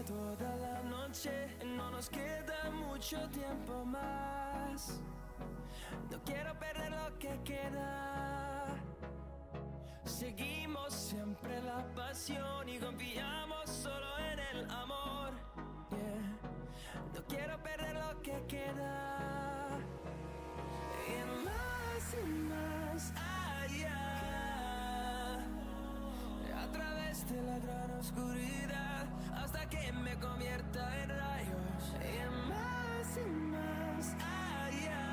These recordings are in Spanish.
toda la noche, no nos queda mucho tiempo más. No quiero perder lo que queda. Seguimos siempre la pasión y confiamos solo en el amor. Yeah. No quiero perder lo que queda. Y más allá. A través de la gran oscuridad hasta que me convierta en rayos. Y más allá.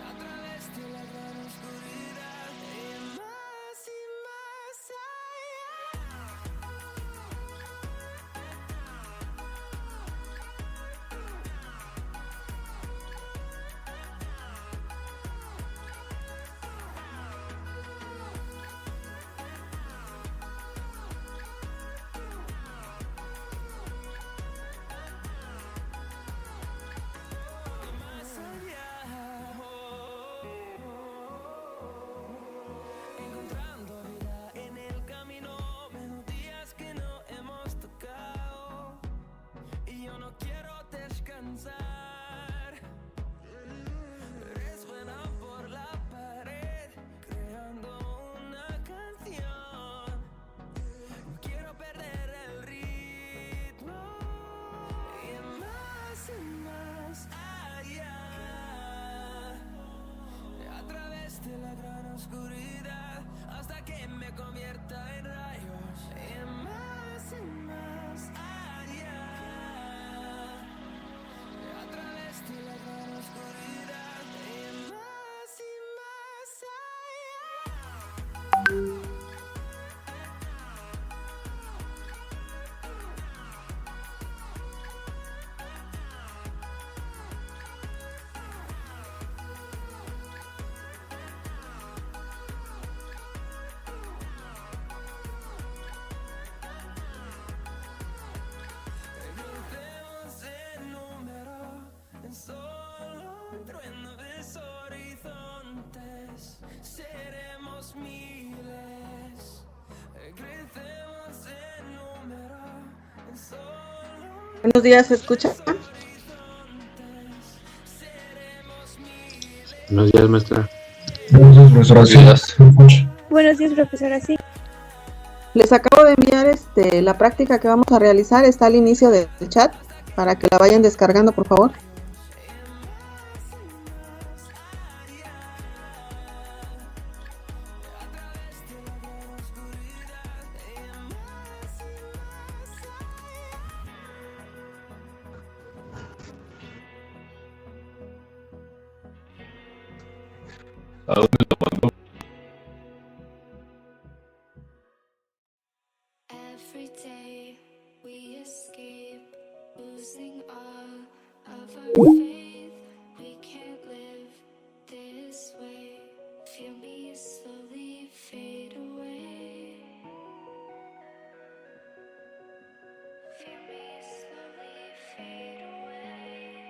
A través de la gran oscuridad y más encontrando vida en el camino, melodías que no hemos tocado y yo no quiero descansar. Resuena por la pared creando una canción. No quiero perder el ritmo y más allá. A través de la gran oscuridad hasta que me convierta en rayos. Y más allá. A través de la gran oscuridad y más allá. Crucemos el número en solo un trueno de horizontes. Seremos miles. Crecemos el número en solo un Buenos días, ¿se escucha? horizontes. Seremos miles. Buenos días, maestra. Buenos días, profesora. Buenos días. Sí. Buenos días, profesora. Sí. Les acabo de enviar la práctica que vamos a realizar, está al inicio del chat, para que la vayan descargando, por favor. ¿A dónde lo mandó? Every day we escape, losing all of our faith. We can't live this way. Feel me slowly fade away. Feel me slowly fade away.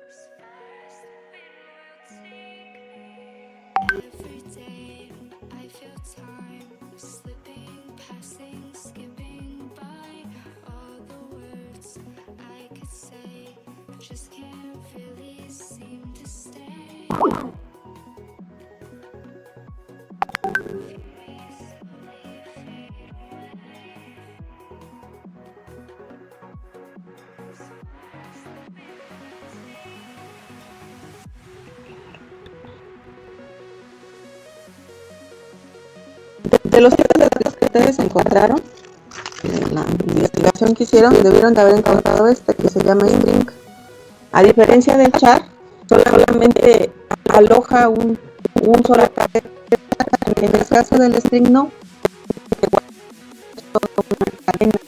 As far as the wind will take me. Every day I feel time slipping, passing, skipping by. All the words I could say just can't really seem to stay. Feel me slowly fade away. As far as the wind will take De los textos que ustedes encontraron, en la investigación que hicieron, debieron de haber encontrado que se llama string. A diferencia del char, solamente aloja un solo carácter. En el caso del string no, es toda una cadena.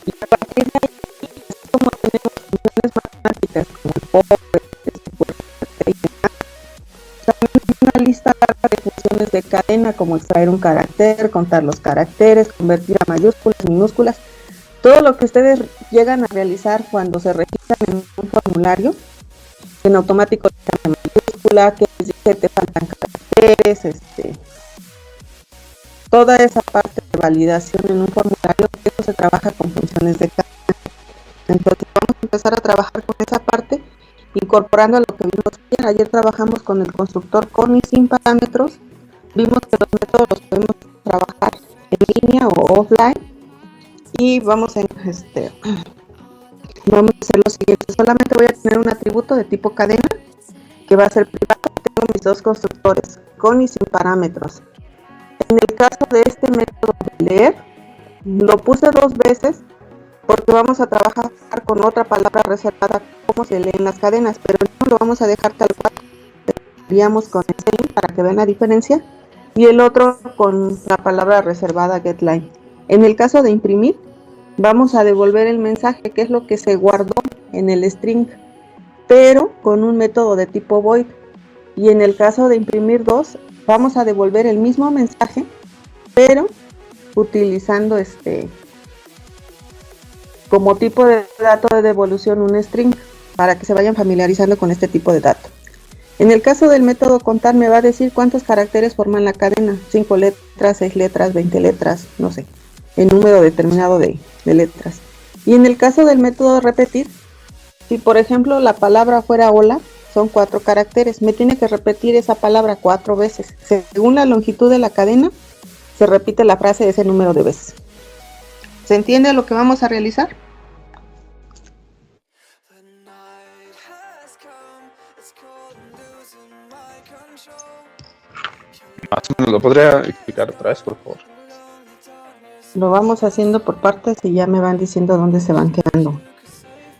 Y a partir de ahí, así como tenemos funciones matemáticas como el for, y demás, también hay una lista larga de funciones de cadena, como extraer un carácter, contar los caracteres, convertir a mayúsculas, minúsculas. Todo lo que ustedes llegan a realizar cuando se registran en un formulario, en automático le cambia mayúscula, que les dice te faltan caracteres, toda esa parte validación en un formulario, esto se trabaja con funciones de cadena. Entonces vamos a empezar a trabajar con esa parte, incorporando a lo que vimos ayer. Ayer trabajamos con el constructor con y sin parámetros. Vimos que los métodos los podemos trabajar en línea o offline. Y vamos a hacer lo siguiente. Solamente voy a tener un atributo de tipo cadena que va a ser privado. Tengo mis dos constructores con y sin parámetros. En el caso de este método de leer, lo puse 2 veces porque vamos a trabajar con otra palabra reservada como se leen las cadenas, pero no lo vamos a dejar tal cual. Veríamos con string para que vean la diferencia y el otro con la palabra reservada getLine. En el caso de imprimir, vamos a devolver el mensaje, que es lo que se guardó en el string, pero con un método de tipo void. Y en el caso de imprimir 2, vamos a devolver el mismo mensaje, pero utilizando como tipo de dato de devolución un string, para que se vayan familiarizando con este tipo de dato. En el caso del método contar me va a decir cuántos caracteres forman la cadena, 5 letras, 6 letras, 20 letras, no sé, el número determinado de letras. Y en el caso del método repetir, si por ejemplo la palabra fuera hola, son 4 caracteres, me tiene que repetir esa palabra 4 veces. Según la longitud de la cadena, se repite la frase de ese número de veces. ¿Se entiende lo que vamos a realizar? Más o menos, ¿lo podría explicar otra vez, por favor? Lo vamos haciendo por partes y ya me van diciendo dónde se van quedando.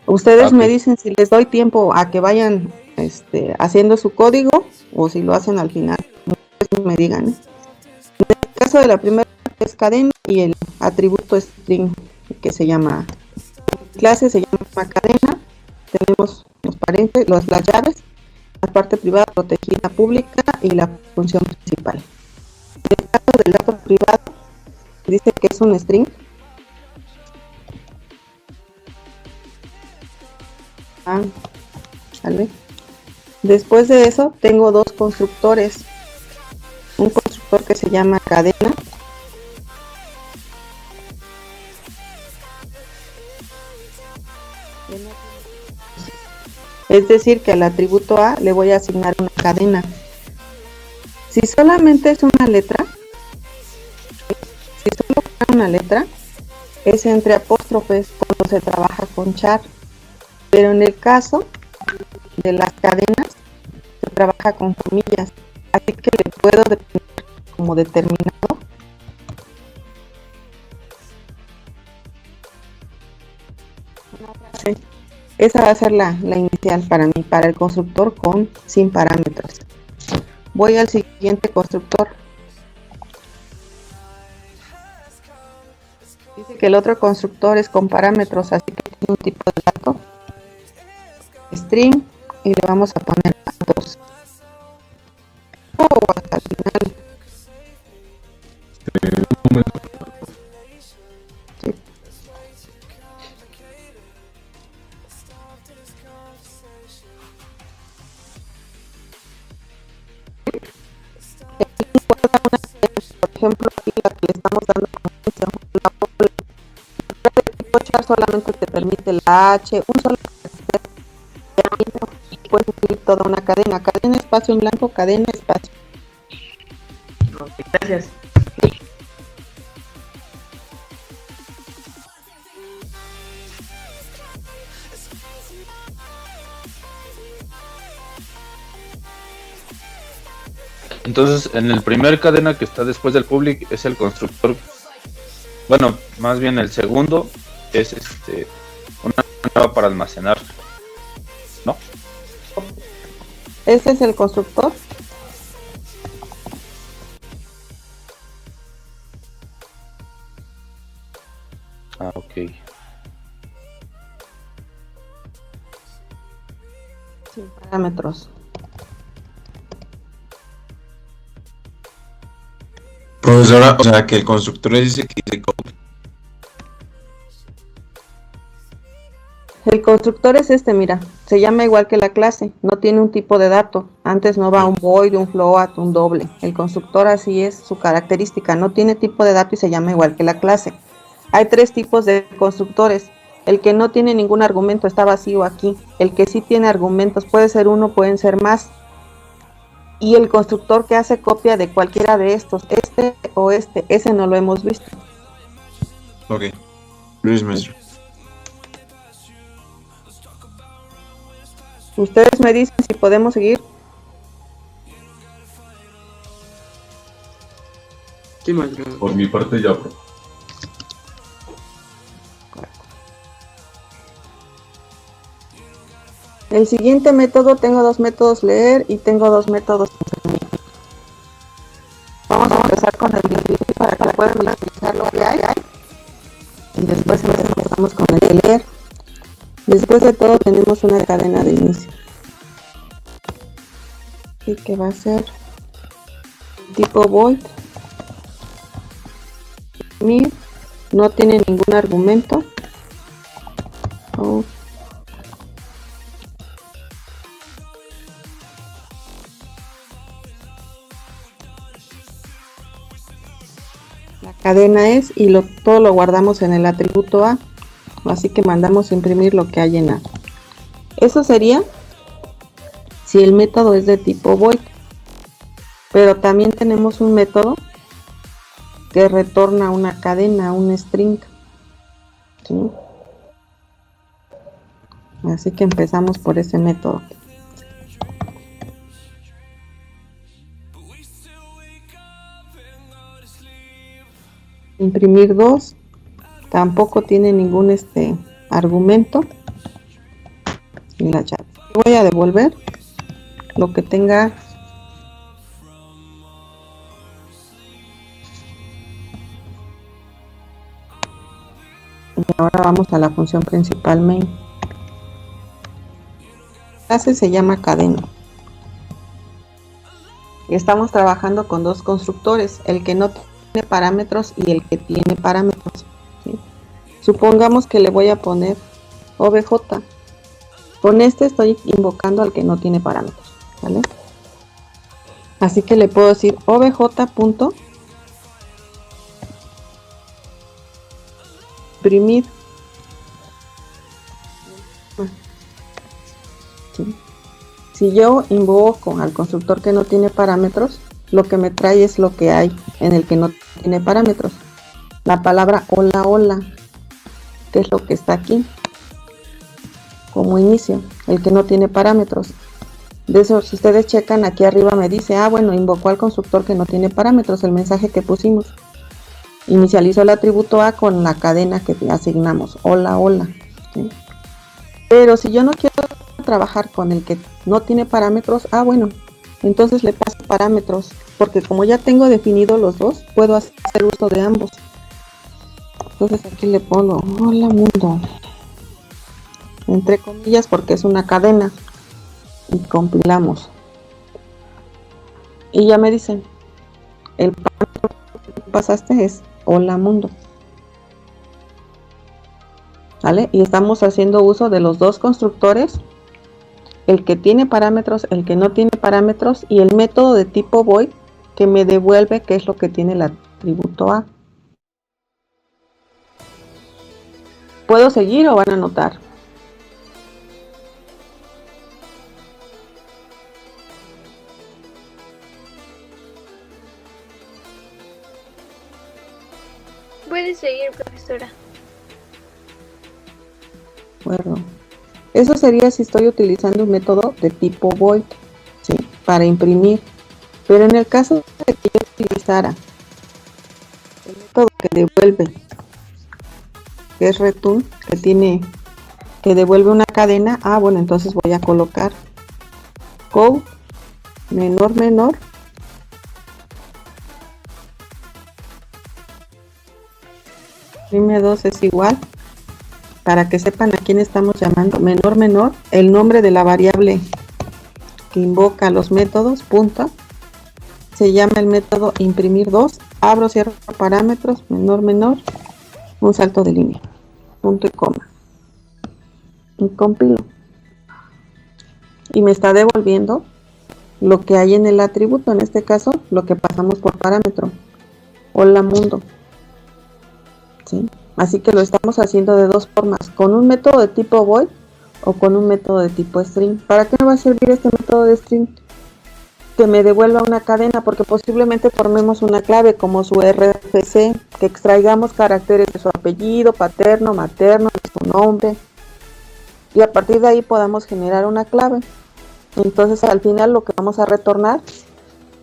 Ustedes me dicen si les doy tiempo a que vayan haciendo su código o si lo hacen al final. Ustedes me digan. En el caso de la primera es cadena y el atributo string que se llama clase se llama cadena. Tenemos los paréntesis, las llaves, la parte privada protegida pública y la función principal. En el caso del dato privado dice que es un string. ¿Vale? Después de eso tengo 2 constructores, un constructor que se llama cadena es decir que al atributo A le voy a asignar una cadena. Si solamente es una letra, es entre apóstrofes cuando se trabaja con char, pero en el caso de las cadenas se trabaja con comillas, así que le puedo definir como determinado una frase. Esa va a ser la inicial para mí, para el constructor con sin parámetros. Voy al siguiente constructor. Dice que el otro constructor es con parámetros, así que tiene un tipo de dato string y le vamos a poner datos hasta el final. Sí. Por ejemplo, aquí la que le estamos dando tipo char solamente te permite la H, un solo caractere y puedes escribir toda una cadena, espacio en blanco, cadena espacio. Ok, gracias. Entonces, en el primer cadena que está después del public es el constructor. Bueno, más bien el segundo es una nueva para almacenar, ¿no? Ese es el constructor. Ah, ok. Sin parámetros. Profesora, o sea que el constructor dice que dice code. El constructor es este, mira, se llama igual que la clase, no tiene un tipo de dato. Antes no va un void, un float, un doble. El constructor así es su característica, no tiene tipo de dato y se llama igual que la clase. Hay 3 tipos de constructores. El que no tiene ningún argumento está vacío aquí. El que sí tiene argumentos puede ser uno, pueden ser más. Y el constructor que hace copia de cualquiera de estos, este o este, ese no lo hemos visto. Ok. Luis, maestro. Ustedes me dicen si podemos seguir. Sí, maestro. Por mi parte ya, bro. El siguiente método, tengo 2 métodos leer y tengo 2 métodos imprimir. Vamos a empezar con el imprimir para que puedan visualizar lo que hay. Y después empezamos con el de leer. Después de todo tenemos una cadena de inicio. Así que va a ser tipo void. Imprimir. No tiene ningún argumento. La cadena es y todo lo guardamos en el atributo A, así que mandamos imprimir lo que hay en A. Eso sería si el método es de tipo void, pero también tenemos un método que retorna una cadena, un string, ¿sí? Así que empezamos por ese método. Imprimir 2 tampoco tiene ningún argumento y la llave. Voy a devolver lo que tenga. Y ahora vamos a la función principal main. La clase se llama cadena y estamos trabajando con 2 constructores, el que no tiene parámetros y el que tiene parámetros, ¿sí? Supongamos que le voy a poner obj. Con este estoy invocando al que no tiene parámetros, ¿vale? Así que le puedo decir obj punto imprimir. ¿Sí? Si yo invoco al constructor que no tiene parámetros, lo que me trae es lo que hay en el que no tiene parámetros. La palabra hola hola, que es lo que está aquí como inicio, el que no tiene parámetros. De eso, si ustedes checan aquí arriba me dice, bueno, invocó al constructor que no tiene parámetros, el mensaje que pusimos. Inicializó el atributo A con la cadena que asignamos, hola hola, ¿sí? Pero si yo no quiero trabajar con el que no tiene parámetros, bueno, entonces le paso parámetros, porque como ya tengo definido los dos, puedo hacer uso de ambos. Entonces aquí le pongo hola mundo, entre comillas, porque es una cadena, y compilamos. Y ya me dicen, el parámetro que pasaste es hola mundo, ¿vale? Y estamos haciendo uso de los 2 constructores, el que tiene parámetros, el que no tiene parámetros, y el método de tipo void que me devuelve qué es lo que tiene el atributo A. ¿Puedo seguir o van a anotar? Puede seguir, profesora. Bueno, eso sería si estoy utilizando un método de tipo void, ¿sí? Para imprimir. Pero en el caso de que yo utilizara el método que devuelve, que es return, que devuelve una cadena, bueno, entonces voy a colocar code menor prime 2 es igual, para que sepan a quién estamos llamando, menor, el nombre de la variable que invoca los métodos, punto, se llama el método imprimir 2, abro, cierro parámetros, menor, un salto de línea, punto y coma. y compilo. Y me está devolviendo lo que hay en el atributo, en este caso, lo que pasamos por parámetro. Hola mundo. ¿Sí? Así que lo estamos haciendo de dos formas, con un método de tipo void o con un método de tipo string. ¿Para qué me va a servir este método de string? Que me devuelva una cadena, porque posiblemente formemos una clave como su RFC, que extraigamos caracteres de su apellido, paterno, materno, de su nombre, y a partir de ahí podamos generar una clave. Entonces al final lo que vamos a retornar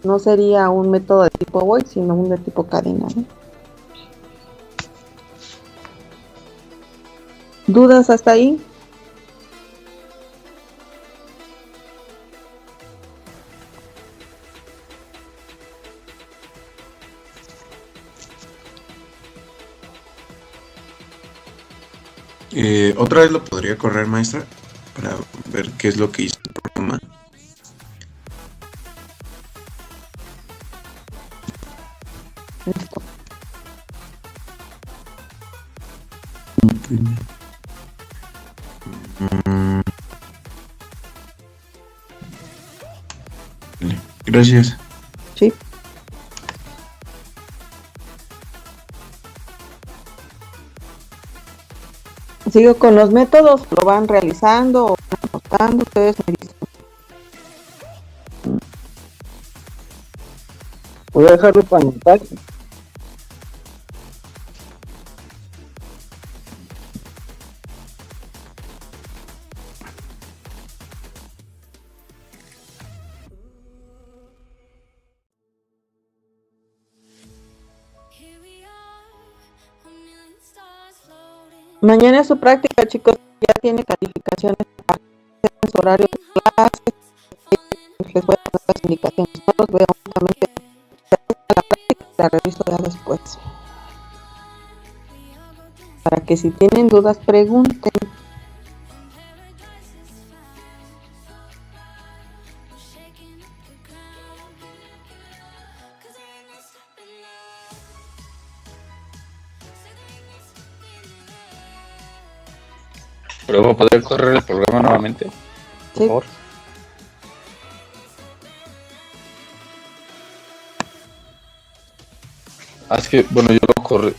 no sería un método de tipo void, sino un de tipo cadena, ¿no? ¿Dudas hasta ahí? ¿Otra vez lo podría correr, maestra? Para ver qué es lo que hizo el programa. Listo. Vale, gracias. Sí. Sigo con los métodos, lo van realizando o van anotando, ustedes me dicen. Voy a dejarlo para anotar. Mañana es su práctica, chicos, ya tiene calificaciones para hacer su horario de clases, les voy a dar las indicaciones, no los veo únicamente la práctica, la reviso ya después. Para que si tienen dudas pregunten. Pero voy a poder correr el programa nuevamente, por Sí. favor. Es que, bueno, yo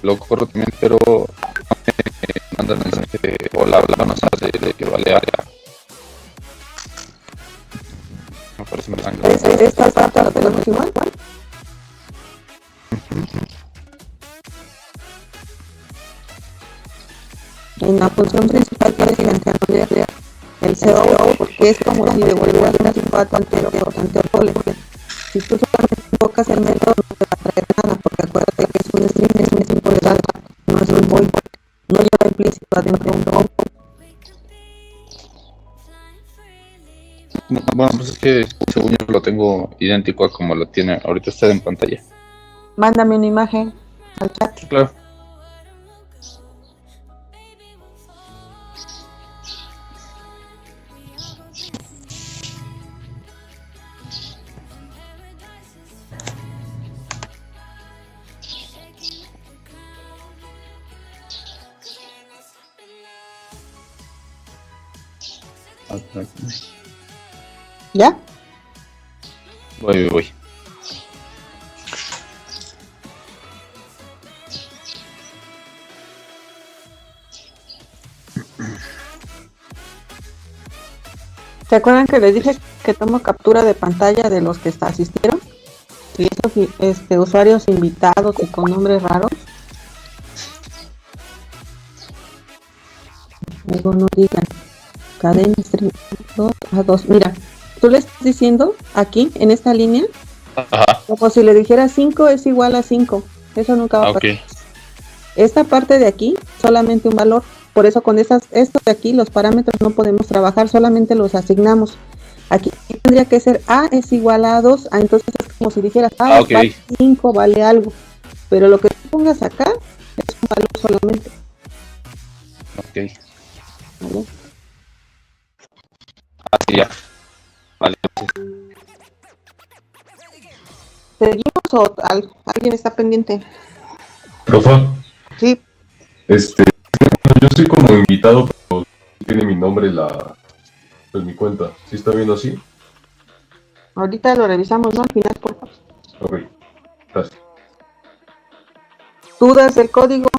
lo corro también, pero me mandan mensaje de hola, no sé, de que vale área. Me parece muy sangre. Esta parte la tenemos igual. En la función principal tienes que entender el CO, porque es como si devuelvas un artefacto anterior ante el cole. Si tú solamente invocas el método, no te va a traer nada, porque acuérdate que es un string, es un tipo de data, no es un void, no lleva implícito adentro un void. Bueno, pues es que según yo lo tengo idéntico a como lo tiene ahorita usted en pantalla. Mándame una imagen al chat. Claro. ¿Ya? Voy. ¿Se acuerdan que les dije que tomo captura de pantalla de los que asistieron? Y esos usuarios invitados y con nombres raros. Luego no digan cadena string 2 a 2. Mira, tú le estás diciendo aquí en esta línea, Ajá. como si le dijera 5 es igual a 5. Eso nunca va a pasar. Ok. Esta parte de aquí, solamente un valor. Por eso con estos de aquí, los parámetros no podemos trabajar, solamente los asignamos. Aquí tendría que ser A es igual a 2. Entonces es como si dijeras Ok. vale 5, vale algo. Pero lo que tú pongas acá es un valor solamente. Ok. ¿Vale? Así ya. Vale. ¿Seguimos o alguien está pendiente? Profa, Sí. yo soy como invitado, pero tiene mi nombre en mi cuenta. ¿Sí está bien así? Ahorita lo revisamos, ¿no? Al final, por favor. Ok, gracias. ¿Dudas del código?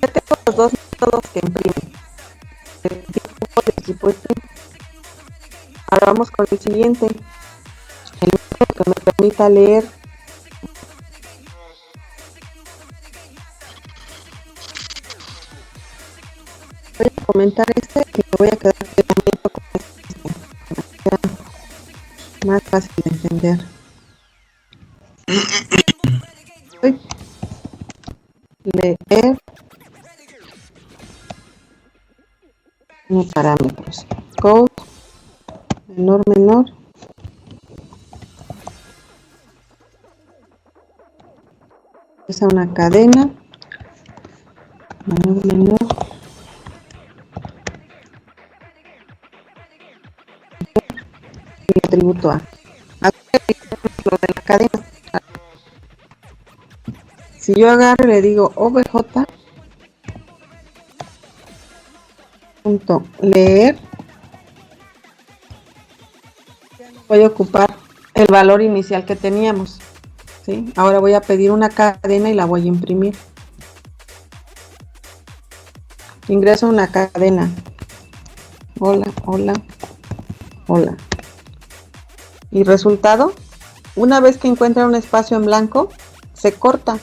Ya tengo los dos métodos que imprimen. El tipo de equipo imprime. Ahora vamos con el siguiente. El método que me permita leer. Voy a comentar este y me voy a quedar pegadito con este. Para que sea más fácil de entender. Leer mis parámetros. Code menor. Es una cadena. Menor. Y atributo A. Lo de la cadena. Si yo agarro y le digo obj punto leer, voy a ocupar el valor inicial que teníamos, ¿sí? Ahora voy a pedir una cadena y la voy a imprimir. Ingreso una cadena. Hola. Y resultado, una vez que encuentra un espacio en blanco, se corta,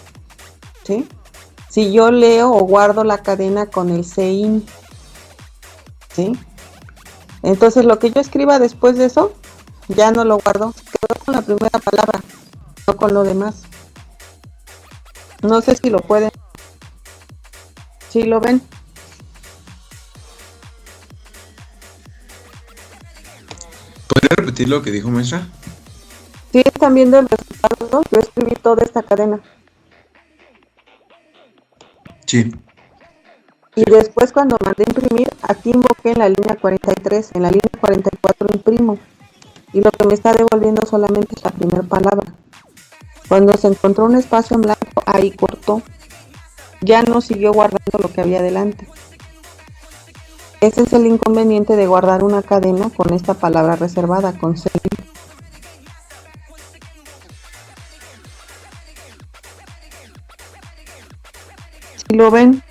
¿sí? Si yo leo o guardo la cadena con el CIN, ¿sí? Entonces lo que yo escriba después de eso, ya no lo guardo, quedo con la primera palabra, no con lo demás. No sé si lo pueden, si lo ven. ¿Podría repetir lo que dijo maestra? Si están viendo el resultado, yo escribí toda esta cadena. Sí. Y después cuando mandé imprimir, aquí invoqué en la línea 43, en la línea 44 imprimo. Y lo que me está devolviendo solamente es la primera palabra. Cuando se encontró un espacio en blanco, ahí cortó. Ya no siguió guardando lo que había delante. Ese es el inconveniente de guardar una cadena con esta palabra reservada, con C. ¿Sí lo ven?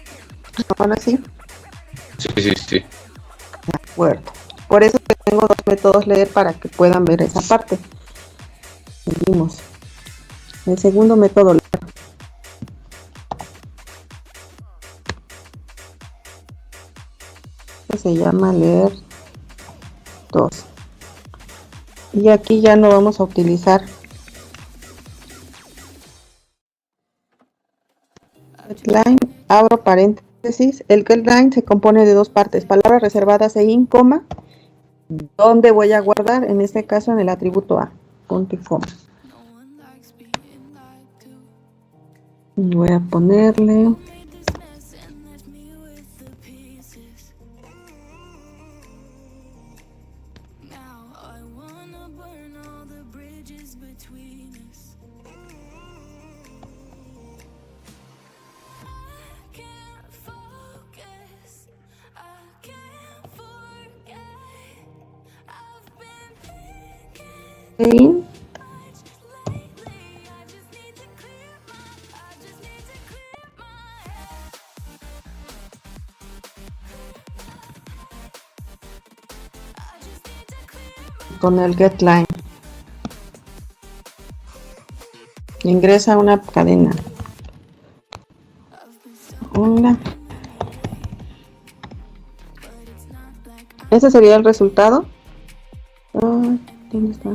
Ahora sí. Sí. De acuerdo. Por eso que tengo dos métodos leer para que puedan ver esa parte. Seguimos. El segundo método leer. Que se llama leer 2. Y aquí ya no vamos a utilizar getLine, abro paréntesis. El getLine se compone de dos partes, palabras reservadas e in, coma, donde voy a guardar, en este caso en el atributo A, punto y coma. Voy a ponerle in. Con el getLine ingresa una cadena. Hola. Ese sería el resultado. ¿Dónde está?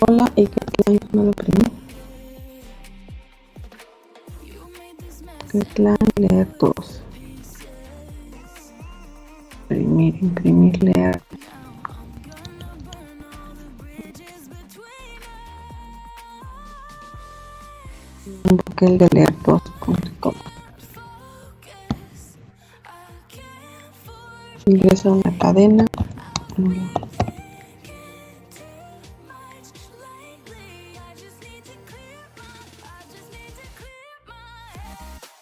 Hola y getLine no lo imprimí. getLine leer 2. Imprimir leer. Invoqué el de leer 2. Ingresa una cadena.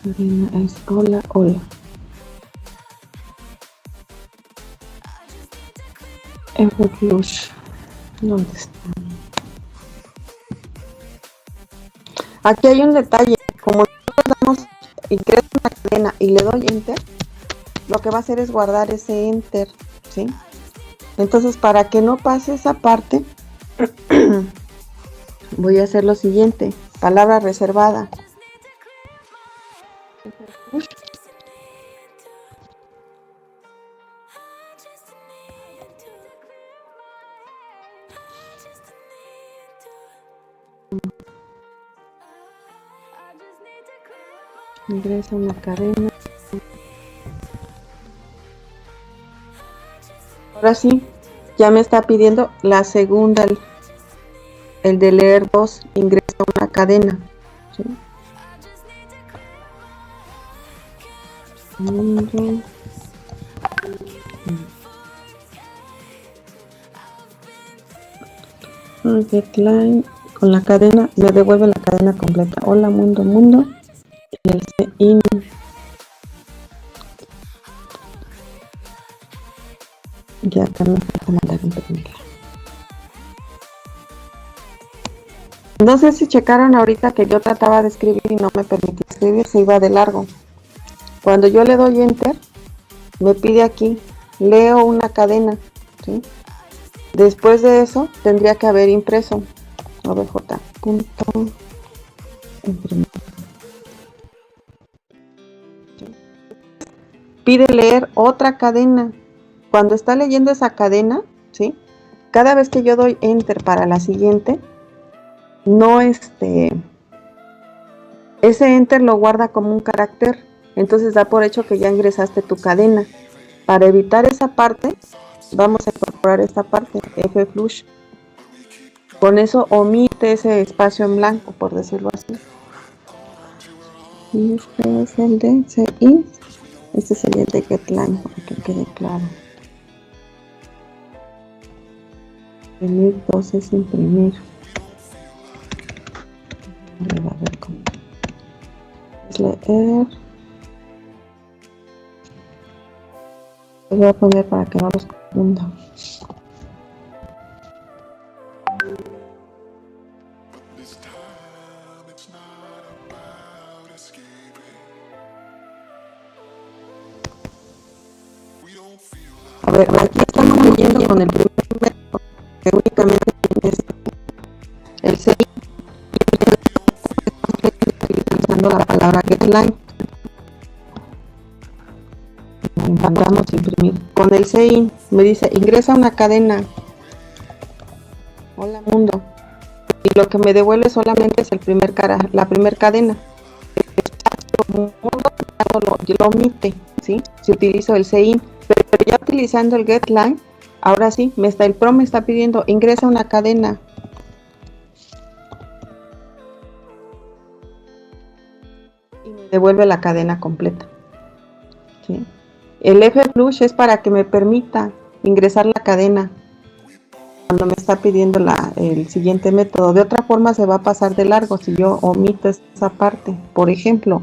Cadena es hola, hola. Flush. ¿Dónde está? Aquí hay un detalle. Como nosotros damos ingreso una cadena y le doy enter, lo que va a hacer es guardar ese enter, ¿sí? Entonces, para que no pase esa parte, voy a hacer lo siguiente. Palabra reservada. Ingresa una cadena. Ahora sí, ya me está pidiendo la segunda, el de leer 2, ingresa una cadena. ¿Sí? Getline con la cadena, me devuelve la cadena completa. Hola mundo, mundo. Y el in. Ya acá me falta mandar imprimirla. No sé si checaron ahorita que yo trataba de escribir y no me permitía escribir, se iba de largo. Cuando yo le doy enter, me pide aquí, leo una cadena, ¿sí? Después de eso, tendría que haber impreso. OBJ. Imprimir. Pide leer otra cadena. Cuando está leyendo esa cadena, ¿sí? Cada vez que yo doy enter para la siguiente, no ese enter lo guarda como un carácter, entonces da por hecho que ya ingresaste tu cadena. Para evitar esa parte, vamos a incorporar esta parte, Flush. Con eso omite ese espacio en blanco, por decirlo así. Y este es el de CI. Este sería el de Getline, para que quede claro. Imprimir 2 es imprimir. A ver cómo. Es leer. Lo voy a poner para que no los confunda. A ver, aquí estamos leyendo con el primer método, que únicamente tiene el CI, utilizando la palabra getline. Mandamos imprimir. Con el CI me dice, ingresa una cadena. Hola mundo. Y lo que me devuelve solamente es la primer cadena. El mundo lo omite, ¿sí? Si utilizo el CI. Pero ya utilizando el getline, ahora sí, el PROM me está pidiendo, ingresa una cadena. Y me devuelve la cadena completa. ¿Sí? El Flush es para que me permita ingresar la cadena cuando me está pidiendo el siguiente método. De otra forma se va a pasar de largo si yo omito esa parte. Por ejemplo,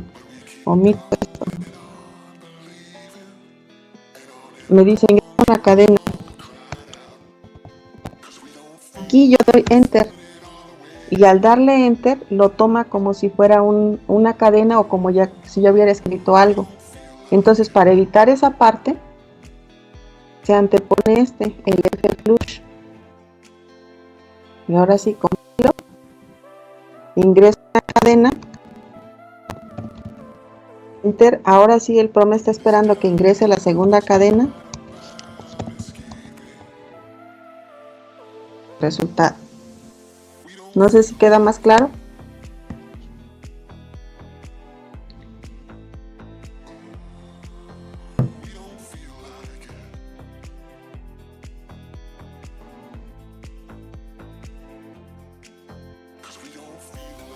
omito esto. Me dice ingresa una cadena. Aquí yo doy enter y al darle enter lo toma como si fuera una cadena o como si yo hubiera escrito algo. Entonces, para evitar esa parte se antepone el Flush. Y ahora sí, compilo, ingreso una cadena, enter. Ahora sí el PROM está esperando que ingrese la segunda cadena. Resultado. No sé si queda más claro.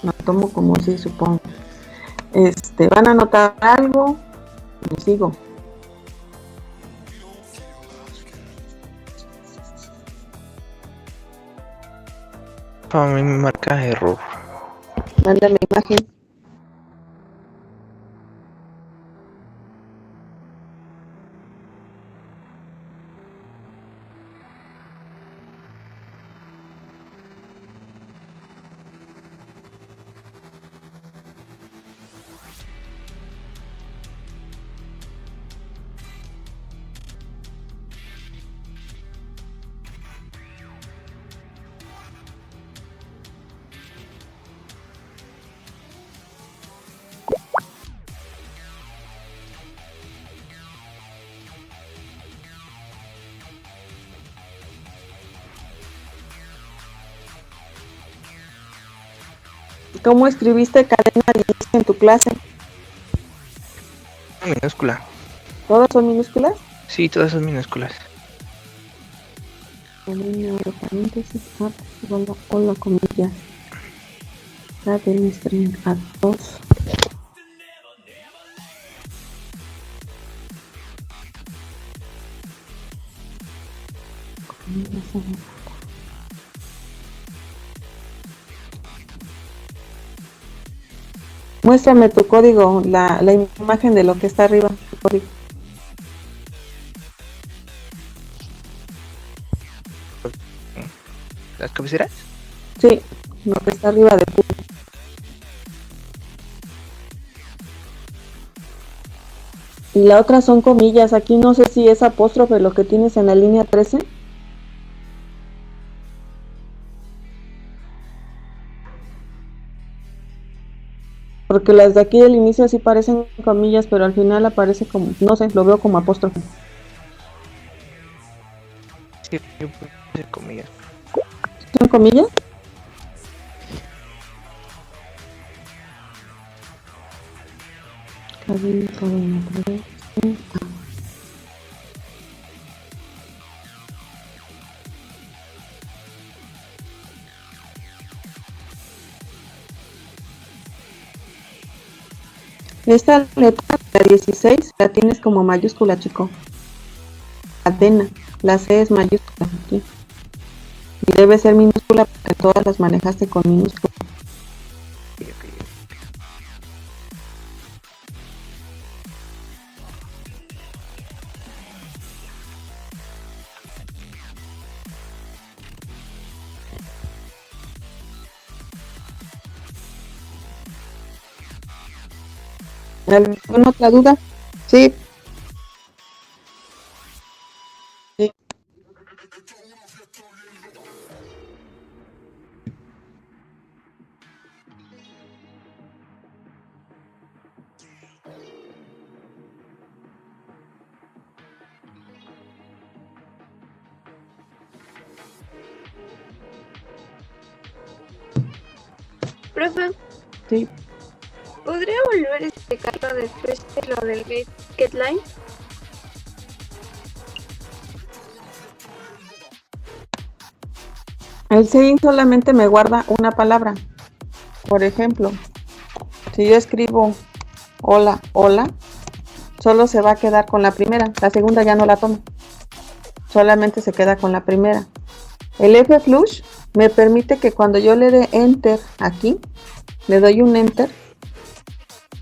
Lo tomo como si supongo. ¿Van a notar algo? Lo sigo. A mí me marca error. Mándame imagen. ¿Cómo escribiste cadena de inicio en tu clase? Minúscula. ¿Todas son minúsculas? Sí, todas son minúsculas. Línea, abro paréntesis, hola, comillas. Cadena string a 2. Muéstrame tu código, la imagen de lo que está arriba. Tu código. ¿Las cabeceras? Sí, lo que está arriba de tu. Y la otra son comillas. Aquí no sé si es apóstrofe lo que tienes en la línea 13. Porque las de aquí del inicio sí parecen comillas, pero al final aparece como, no sé, lo veo como apóstrofe. Sí, yo puse comillas. ¿Son comillas? Cadena 3. Esta letra, la 16, la tienes como mayúscula, chico. Cadena, la C es mayúscula aquí. Y debe ser minúscula porque todas las manejaste con minúscula. ¿Alguna otra duda? Sí. Sí. Profe, Sí. ¿podría volver a explicarlo después de lo del getline? El saying solamente me guarda una palabra. Por ejemplo, si yo escribo hola, hola, solo se va a quedar con la primera. La segunda ya no la tomo. Solamente se queda con la primera. El F-Flush me permite que cuando yo le dé enter aquí, le doy un enter,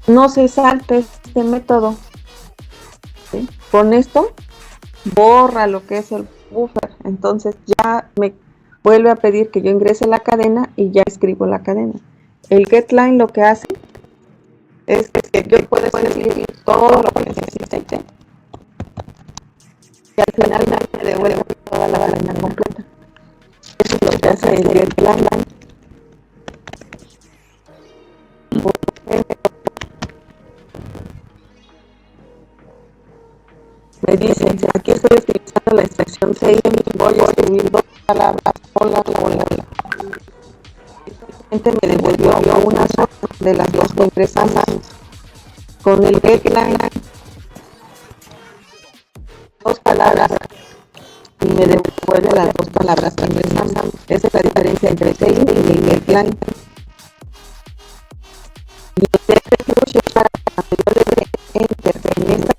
no se salte este método. ¿Sí? Con esto borra lo que es el buffer. Entonces ya me vuelve a pedir que yo ingrese la cadena y ya escribo la cadena. El getLine lo que hace es que yo puedo escribir todo lo que necesite y al final me devuelve toda la cadena completa. Eso es lo que hace el getLine. Me dice, aquí estoy utilizando la extracción saying y voy a escribir dos palabras, hola, hola, hola. Me devolvió una sola de las dos que ingresamos. Con el getLine, dos palabras y me devuelve las dos palabras que ingresamos. Esa es la diferencia entre saying y el getLine. Y el F-Flush es para cuando yo le dé enter en esta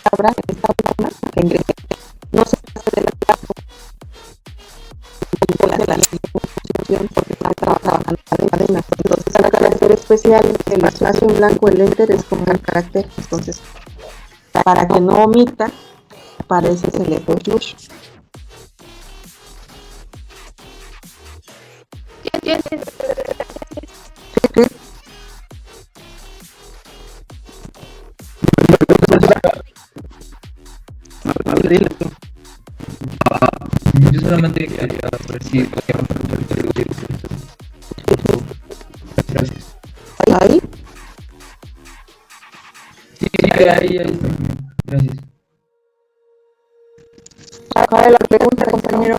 palabra, en esta palabra que ingresé, no se pase de la clase. Y la siguiente función porque falta especial que el espacio en blanco, el enter, es como el carácter. Entonces, para que no omita, aparece el F flush. ¿Sí? Dile tú. Yo solamente quería ver si gracias. ¿Ahí? Sí, ahí está. Gracias. ¿Cuál es la pregunta, compañero?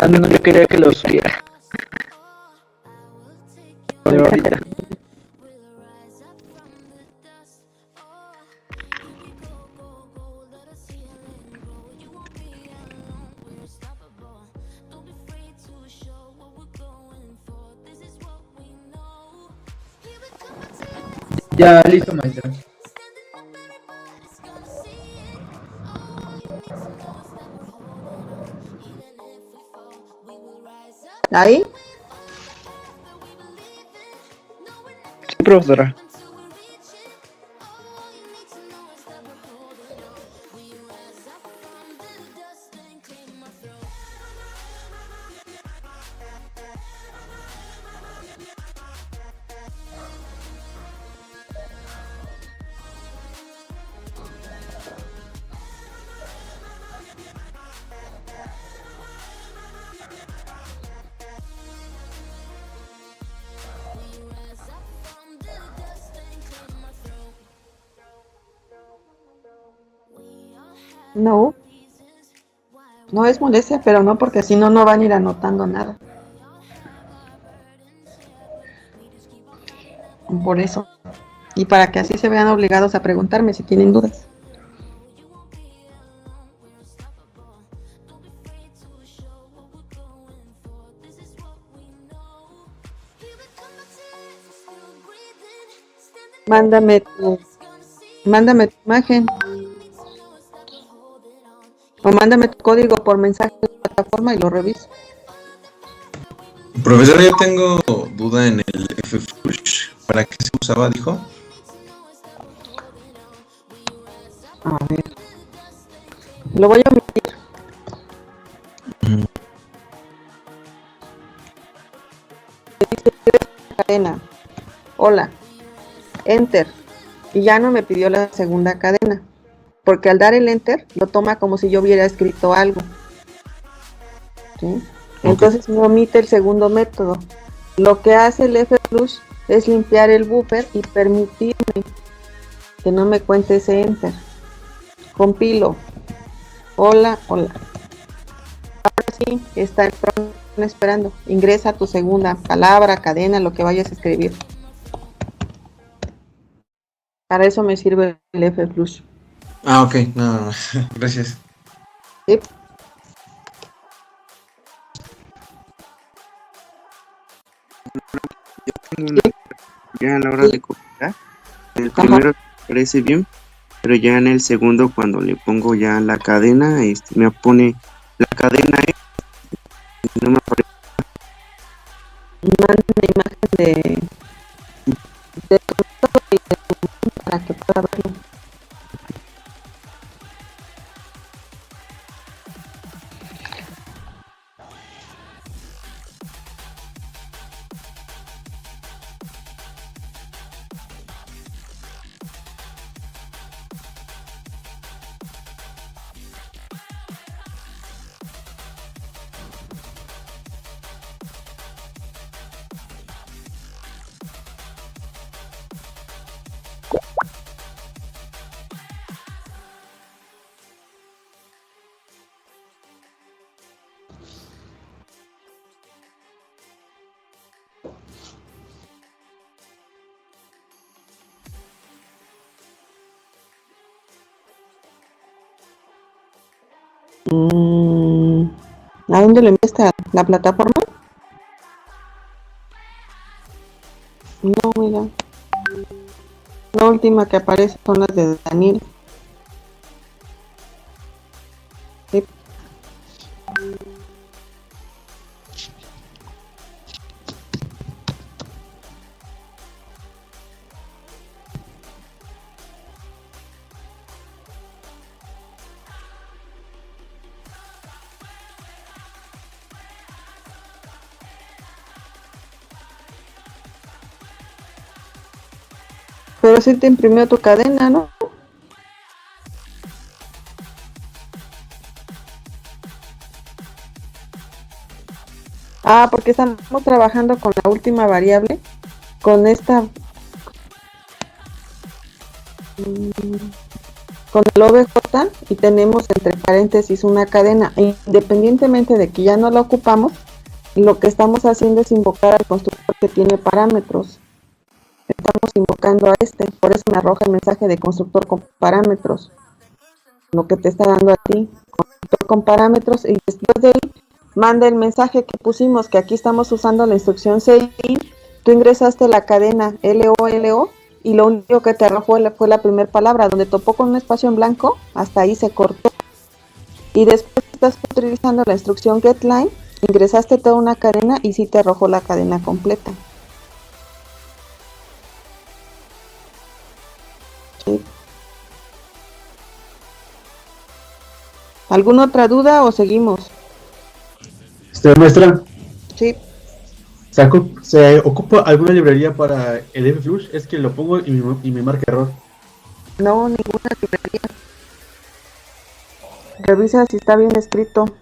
No, yo quería que lo subiera. De ahorita. Ya, listo, maestra. ¿Ahí? Sí, profesora. No. No es molestia, pero no, porque si no, no van a ir anotando nada. Por eso. Y para que así se vean obligados a preguntarme si tienen dudas. Mándame tu imagen. O mándame tu código por mensaje de la plataforma y lo reviso. Profesor, yo tengo duda en el F-Flush. ¿Para qué se usaba, dijo? A ver. Lo voy a omitir. Dice cadena. Hola. Enter. Y ya no me pidió la segunda cadena. Porque al dar el enter, lo toma como si yo hubiera escrito algo. ¿Sí? Entonces me omite el segundo método. Lo que hace el F-Flush es limpiar el buffer y permitirme que no me cuente ese enter. Compilo. Hola, hola. Ahora sí, está el programa esperando. Ingresa tu segunda palabra, cadena, lo que vayas a escribir. Para eso me sirve el F-Flush. Ah, ok. No, gracias. ¿Sí? Ya a la hora de copiar, el primero parece bien, pero ya en el segundo cuando le pongo ya la cadena, me pone la cadena no me aparece. Manda una imagen de para que pueda verlo. ¿A dónde lo enviaste? ¿La plataforma? No, mira. La última que aparece son las de Daniel. Sí. Pero sí te imprimió tu cadena, ¿no? Ah, porque estamos trabajando con la última variable, con esta, con el OBJ, y tenemos entre paréntesis una cadena. Independientemente de que ya no la ocupamos, lo que estamos haciendo es invocar al constructor que tiene parámetros. Estamos invocando a por eso me arroja el mensaje de constructor con parámetros. Lo que te está dando a ti, constructor con parámetros, y después de ahí manda el mensaje que pusimos, que aquí estamos usando la instrucción CI. Tú ingresaste la cadena LO, y lo único que te arrojó fue la primera palabra, donde topó con un espacio en blanco, hasta ahí se cortó. Y después estás utilizando la instrucción getLine, ingresaste toda una cadena y sí te arrojó la cadena completa. Sí. ¿Alguna otra duda o seguimos? Maestra, Sí. ¿se ocupa alguna librería para el FFlush? Es que lo pongo y me marca error. No, ninguna librería. Revisa si está bien escrito.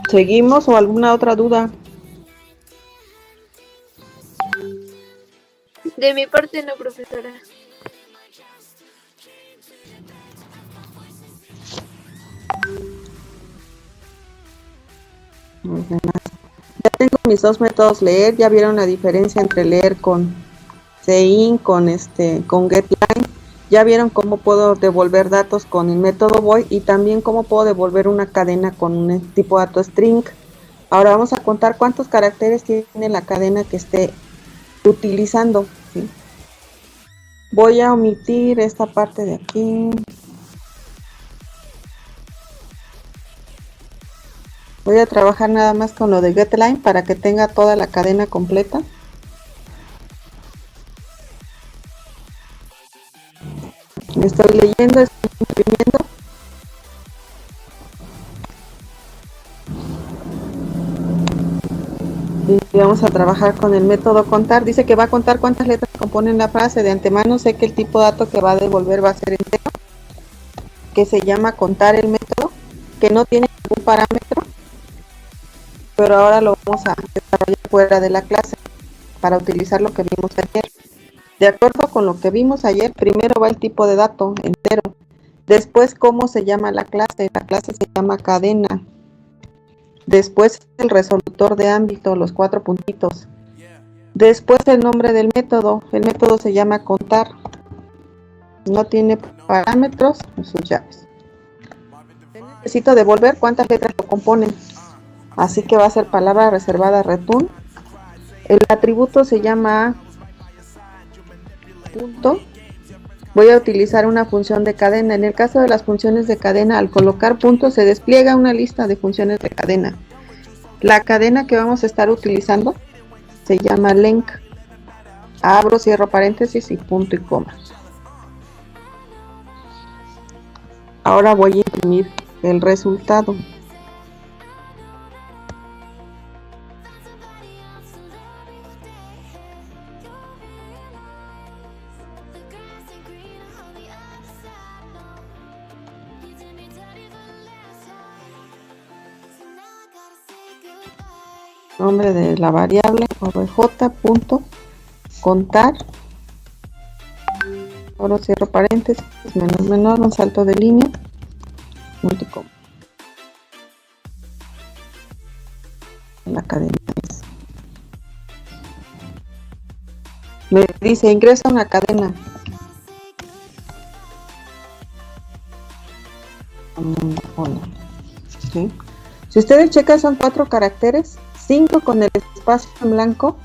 ¿Seguimos o alguna otra duda? De mi parte no, profesora. Ya tengo mis dos métodos leer. Ya vieron la diferencia entre leer con CIN, con getLine. Ya vieron cómo puedo devolver datos con el método void, y también cómo puedo devolver una cadena con un tipo de dato string. Ahora vamos a contar cuántos caracteres tiene la cadena que esté utilizando, ¿sí? Voy a omitir esta parte de aquí. Voy a trabajar nada más con lo de getLine para que tenga toda la cadena completa. Estoy leyendo, estoy imprimiendo. Y vamos a trabajar con el método contar. Dice que va a contar cuántas letras componen la frase. De antemano sé que el tipo de dato que va a devolver va a ser entero, que se llama contar el método, que no tiene ningún parámetro, pero ahora lo vamos a desarrollar fuera de la clase para utilizar lo que vimos ayer. De acuerdo con lo que vimos ayer, primero va el tipo de dato entero, después cómo se llama la clase se llama cadena, después el resolutor de ámbito, los 4 puntitos, después el nombre del método, el método se llama contar, no tiene parámetros en sus llaves. Necesito devolver cuántas letras lo componen, así que va a ser palabra reservada return. El atributo se llama punto. Voy a utilizar una función de cadena. En el caso de las funciones de cadena, al colocar punto se despliega una lista de funciones de cadena. La cadena que vamos a estar utilizando se llama length. Abro, cierro paréntesis y punto y coma. Ahora voy a imprimir el resultado. Nombre de la variable obj.contar, ahora cierro paréntesis, menor, un salto de línea, punto com. La cadena es. Me dice ingresa una cadena. Hola. ¿Sí? Si ustedes checan, son 4 caracteres, 5 con el espacio en blanco,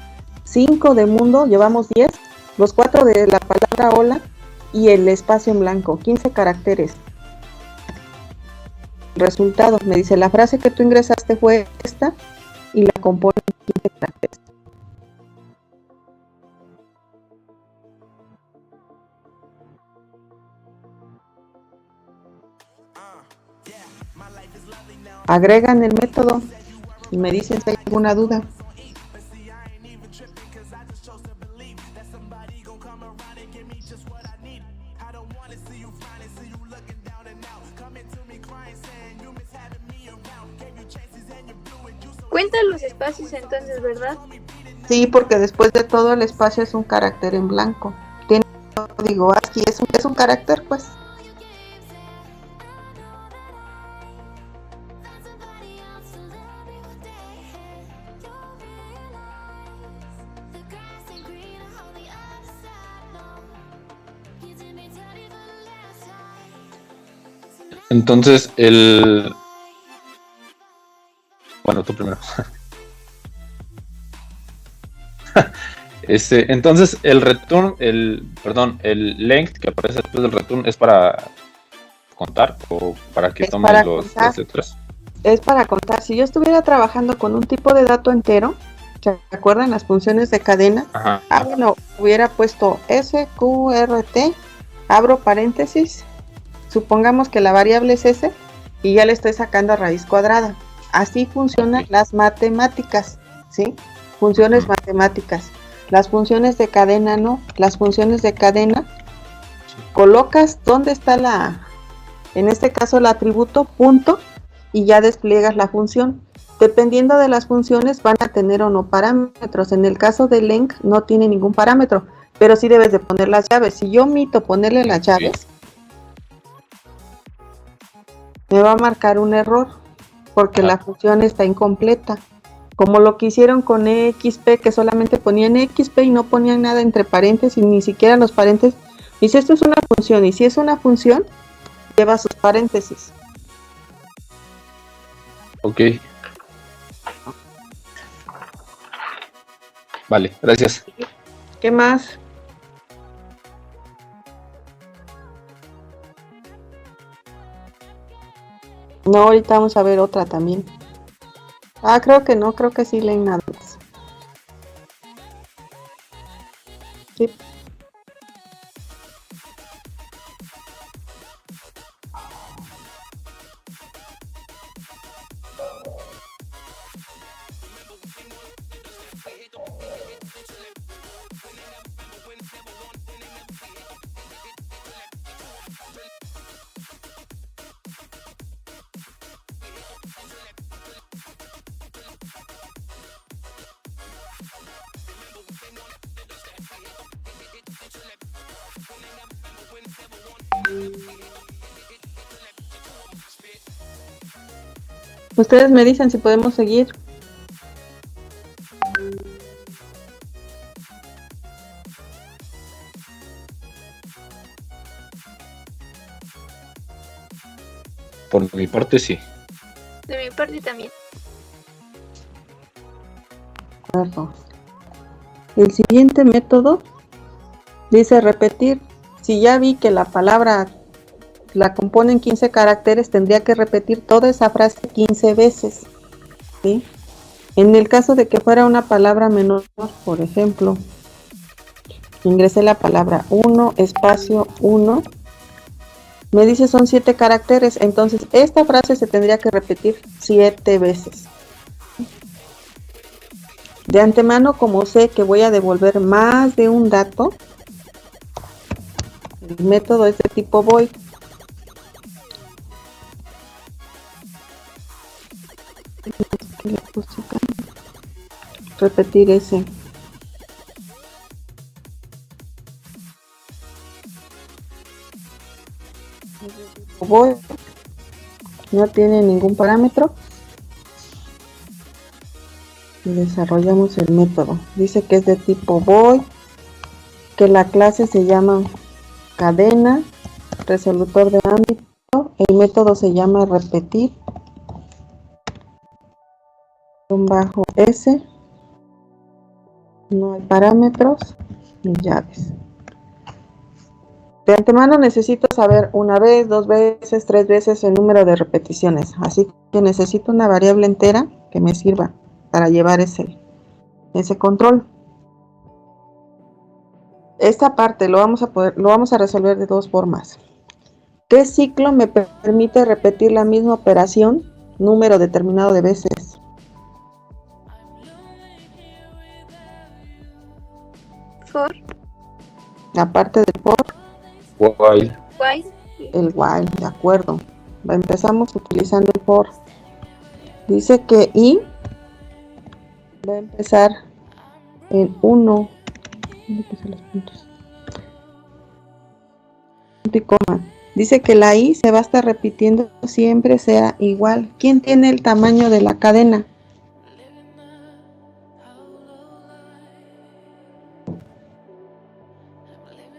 5 de mundo, llevamos 10, los 4 de la palabra hola y el espacio en blanco, 15 caracteres. Resultado, me dice, la frase que tú ingresaste fue esta y la compone 15 caracteres. Agregan el método y me dicen si hay alguna duda. Cuentan los espacios entonces, ¿verdad? Sí, porque después de todo el espacio es un carácter en blanco. Tiene código ASCII, es un carácter, pues. Entonces, bueno, tú primero. Entonces, el return, el length que aparece después del return es para contar o para que tomen las letras. Es para contar. Si yo estuviera trabajando con un tipo de dato entero, ¿se acuerdan las funciones de cadena? Ajá. Bueno, hubiera puesto SQRT, abro paréntesis, supongamos que la variable es S y ya le estoy sacando a raíz cuadrada. Así funcionan las matemáticas, ¿sí? Funciones matemáticas. Las funciones de cadena no. Las funciones de cadena colocas dónde está en este caso el atributo, punto, y ya despliegas la función. Dependiendo de las funciones van a tener o no parámetros. En el caso de length no tiene ningún parámetro, pero sí debes de poner las llaves. Si yo omito ponerle las llaves, me va a marcar un error porque la función está incompleta. Como lo que hicieron con EXP, que solamente ponían EXP y no ponían nada entre paréntesis, ni siquiera los paréntesis. Dice, esto es una función, y si es una función, lleva sus paréntesis. Ok. Vale, gracias. ¿Qué más? No, ahorita vamos a ver otra también. Creo que no, creo que sí leen nada más. Sí. Ustedes me dicen si podemos seguir. Por mi parte, sí. De mi parte también. El siguiente método dice repetir. Si ya vi que la palabra la componen 15 caracteres, tendría que repetir toda esa frase 15 veces, ¿sí? En el caso de que fuera una palabra menor, por ejemplo, ingresé la palabra 1, espacio 1, me dice son 7 caracteres, entonces esta frase se tendría que repetir 7 veces. De antemano, como sé que voy a devolver más de un dato, el método es de tipo void. Repetir ese. Void no tiene ningún parámetro y desarrollamos el método. Dice que es de tipo void, que la clase se llama cadena, resolutor de ámbito, el método se llama repetir bajo S. No hay parámetros ni llaves. De antemano necesito saber una vez, 2 veces, 3 veces el número de repeticiones. Así que necesito una variable entera que me sirva para llevar ese control. Esta parte lo vamos a resolver de 2 formas. ¿Qué ciclo me permite repetir la misma operación número determinado de veces? For. Aparte del for, While. While. el while, de acuerdo. Empezamos utilizando el for. Dice que i va a empezar en 1. ¿Dónde puse los puntos? Punto y coma. Dice que la i se va a estar repitiendo siempre sea igual. ¿Quién tiene el tamaño de la cadena?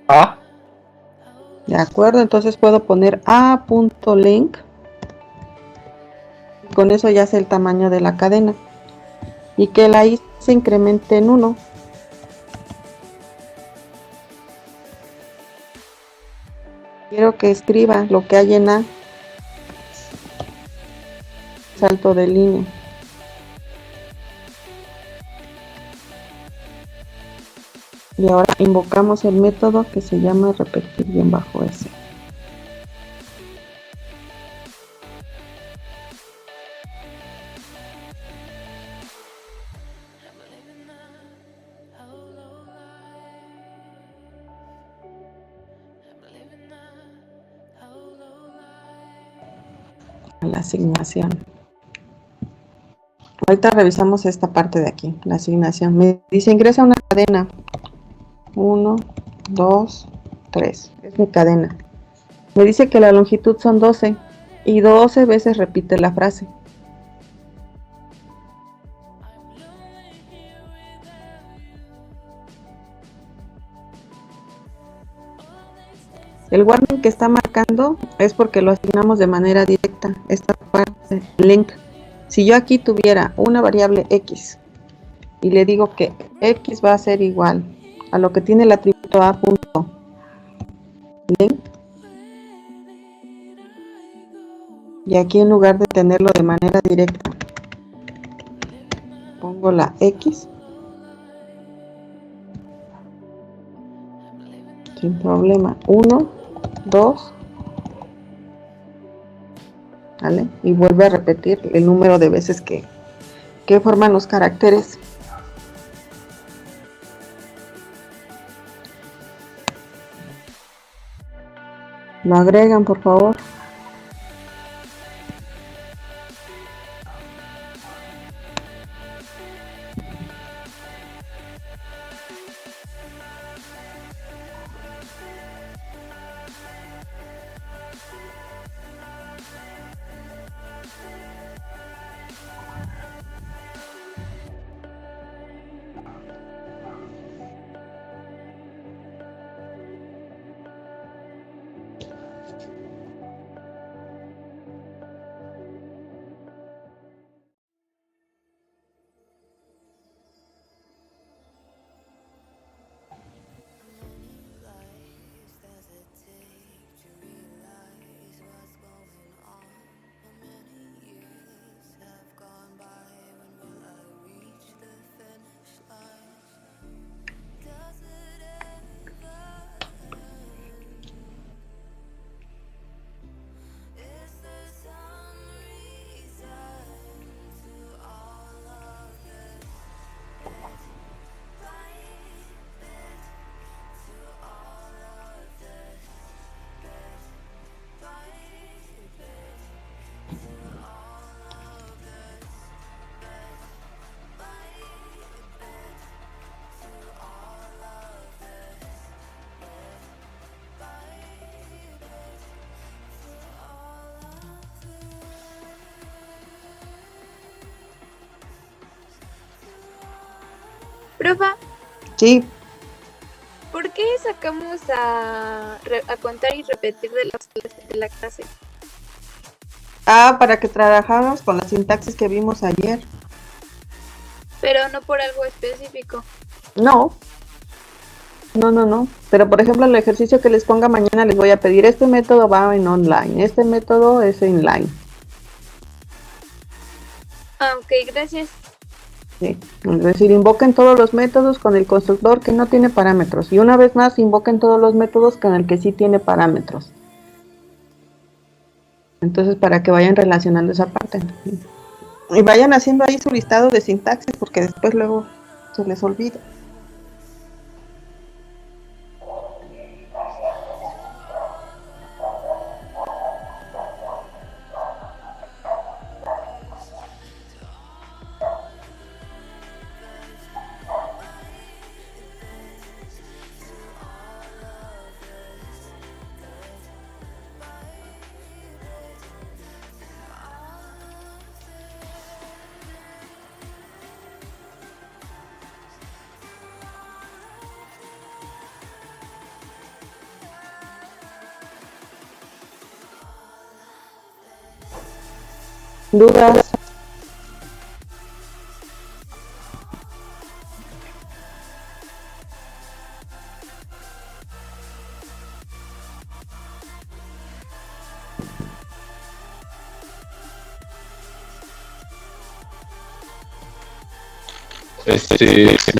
A. De acuerdo, entonces puedo poner a.length. Con eso ya sé el tamaño de la cadena. Y que la i se incremente en 1. Quiero que escriba lo que hay en A. Salto de línea. Y ahora invocamos el método que se llama repetir bien bajo S. La asignación. Ahorita revisamos esta parte de aquí, la asignación. Me dice ingresa una cadena. 1, 2, 3. Es mi cadena. Me dice que la longitud son 12 y 12 veces repite la frase. El warning que está marcando es porque lo asignamos de manera directa. Esta parte, length. Si yo aquí tuviera una variable x y le digo que x va a ser igual a lo que tiene el atributo a punto length, y aquí en lugar de tenerlo de manera directa pongo la x, sin problema, 1, 2, ¿vale? Y vuelve a repetir el número de veces que forman los caracteres. Lo agregan, por favor. Profa, Sí, ¿por qué sacamos a contar y repetir de las clases de la clase? para que trabajáramos con la sintaxis que vimos ayer. Pero no por algo específico. No. Pero por ejemplo, el ejercicio que les ponga mañana les voy a pedir, este método va en online, este método es inline. Ah, ok, gracias. Sí. Es decir, invoquen todos los métodos con el constructor que no tiene parámetros. Y una vez más, invoquen todos los métodos con el que sí tiene parámetros. Entonces, para que vayan relacionando esa parte. Y vayan haciendo ahí su listado de sintaxis, porque después luego se les olvida. ¿Dudas?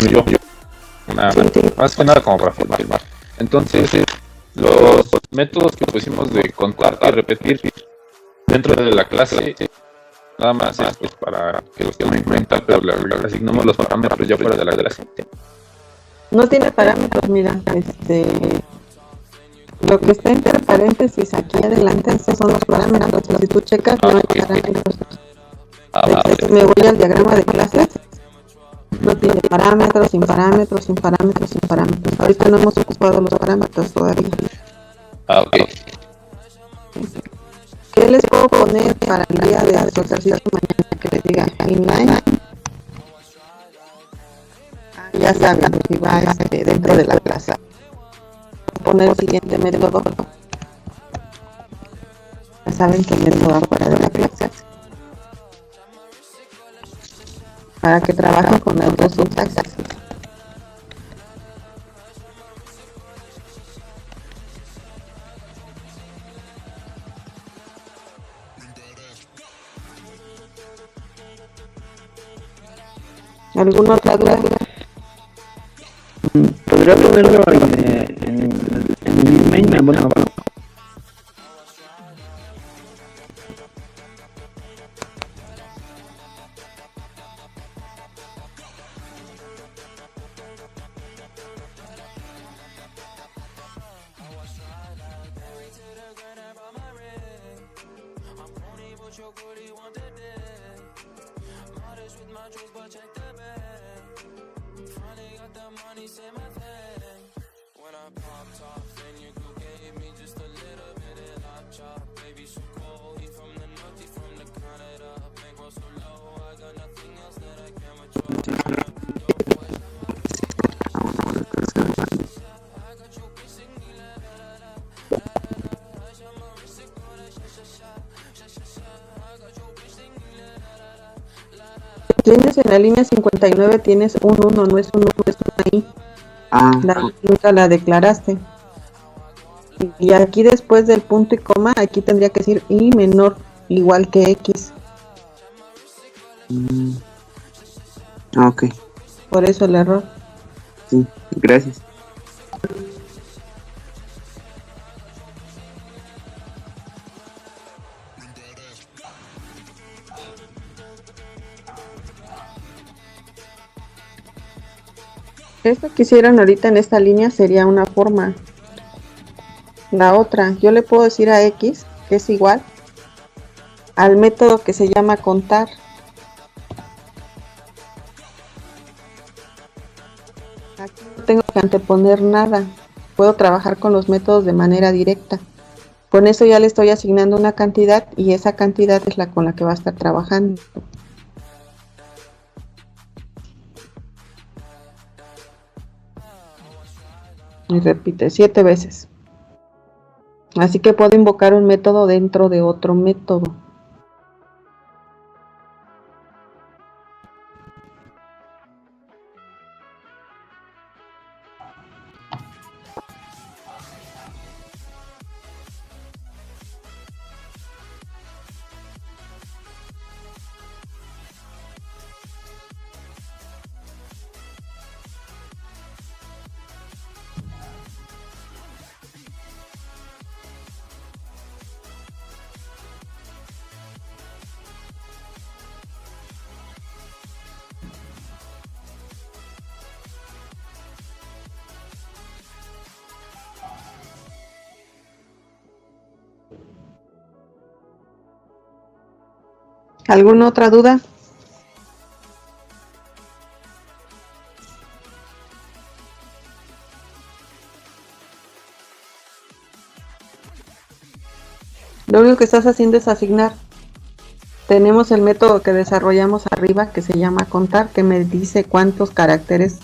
Yo, más que nada como para filmar. Entonces, los métodos que pusimos de contar y repetir dentro de la clase, nada más es pues, para que los tomen en cuenta, pero le asignamos los parámetros ya fuera de la clase. No tiene parámetros, mira, lo que está entre paréntesis aquí adelante, estos son los parámetros, pero si tú checas no hay parámetros. Me voy al diagrama de clases, no tiene parámetros, sin parámetros, sin parámetros, sin parámetros. Ahorita no hemos ocupado los parámetros todavía. Ok. ¿Qué les puedo poner para el día de ejercicio mañana que les diga inline? Ya saben, si va dentro de la clase. Poner el siguiente método. Ya saben que el método va fuera de la clase. Para que trabajen con las dos sintaxis. ¿Alguna otra duda? ¿Podría ponerlo en el main? Bueno, Tienes en la línea 59, tienes un 1, no es un 1, es una I. Nunca la declaraste. Y aquí después del punto y coma, aquí tendría que decir I menor igual que X. Ok. Por eso el error. Sí, gracias. Esto que hicieron ahorita en esta línea sería una forma. La otra, yo le puedo decir a X que es igual al método que se llama contar. Aquí no tengo que anteponer nada. Puedo trabajar con los métodos de manera directa. Con eso ya le estoy asignando una cantidad y esa cantidad es la con la que va a estar trabajando. Y repite 7 veces. Así que puedo invocar un método dentro de otro método. ¿Alguna otra duda? Lo único que estás haciendo es asignar. Tenemos el método que desarrollamos arriba que se llama contar, que me dice cuántos caracteres